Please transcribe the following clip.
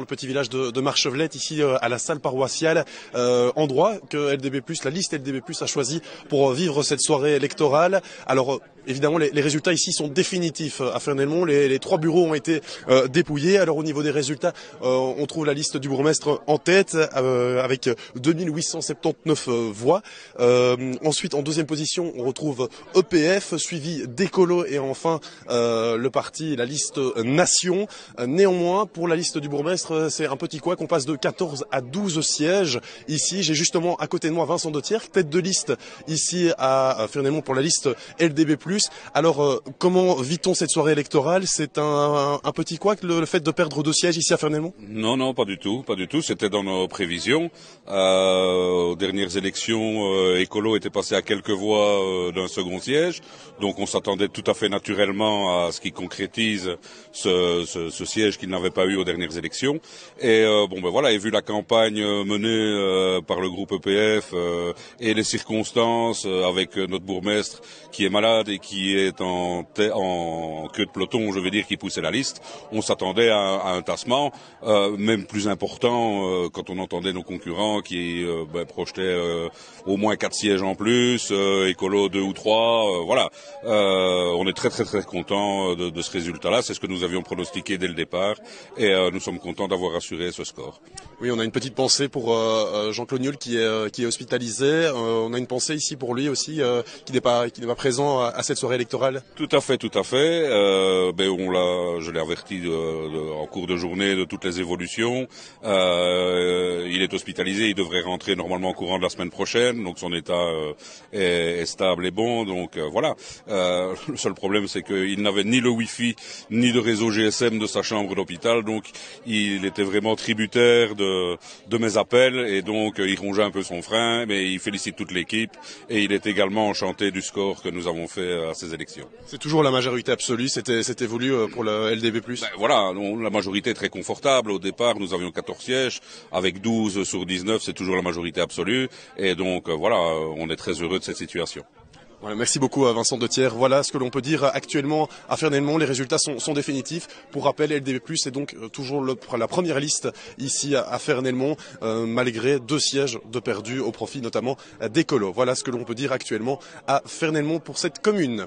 le petit village de Marchevelette, ici à la salle paroissiale, endroit que LDB+, la liste LDB+, a choisi pour vivre cette soirée électorale. Alors évidemment, les résultats ici sont définitifs à Fernelmont. Les 3 bureaux ont été dépouillés. Alors au niveau des résultats, on trouve la liste du bourgmestre en tête avec 2879 voix. Ensuite, en deuxième position, on retrouve EPF, suivi d'Écolo et enfin le parti, la liste Nation. Néanmoins, pour la liste du bourgmestre, c'est un petit couac. On passe de 14 à 12 sièges. Ici, j'ai justement à côté de moi Vincent Dethier, tête de liste ici à Fernelmont pour la liste LDB+. Alors, comment vit-on cette soirée électorale? C'est un petit couac, le fait de perdre 2 sièges ici à Fernelmont? Non, non, pas du tout, pas du tout. C'était dans nos prévisions. Aux dernières élections, Écolo était passé à quelques voix d'un second siège, donc on s'attendait tout à fait naturellement à ce qui concrétise ce siège qu'il n'avait pas eu aux dernières élections. Et et vu la campagne menée par le groupe EPF et les circonstances avec notre bourgmestre qui est malade et qui est en queue de peloton, je veux dire, qui poussait la liste, on s'attendait à un tassement, même plus important quand on entendait nos concurrents qui projetaient au moins 4 sièges en plus, Écolo 2 ou 3, voilà. On est très très très contents de ce résultat-là, c'est ce que nous avions pronostiqué dès le départ et nous sommes contents d'avoir assuré ce score. Oui, on a une petite pensée pour Jean-Claude Niol qui est hospitalisé. On a une pensée ici pour lui aussi qui n'est pas présent à cette soirée électorale. Tout à fait, tout à fait. Je l'ai averti en cours de journée de toutes les évolutions. Il est hospitalisé, il devrait rentrer normalement au courant de la semaine prochaine, donc son état est stable et bon. Donc voilà. Le seul problème, c'est qu'il n'avait ni le Wi-Fi ni de réseau GSM de sa chambre d'hôpital, donc il était vraiment tributaire de mes appels et donc il rongeait un peu son frein, mais il félicite toute l'équipe et il est également enchanté du score que nous avons fait à ces élections. C'est toujours la majorité absolue, c'était voulu pour le LDB+. Voilà, la majorité est très confortable. Au départ, nous avions 14 sièges, avec 12 sur 19, c'est toujours la majorité absolue et donc on est très heureux de cette situation. Voilà, merci beaucoup à Vincent Dethier. Voilà ce que l'on peut dire actuellement à Fernelmont. Les résultats sont définitifs. Pour rappel, LDB+, est donc toujours la première liste ici à Fernelmont, malgré 2 sièges de perdus au profit notamment d'Écolo. Voilà ce que l'on peut dire actuellement à Fernelmont pour cette commune.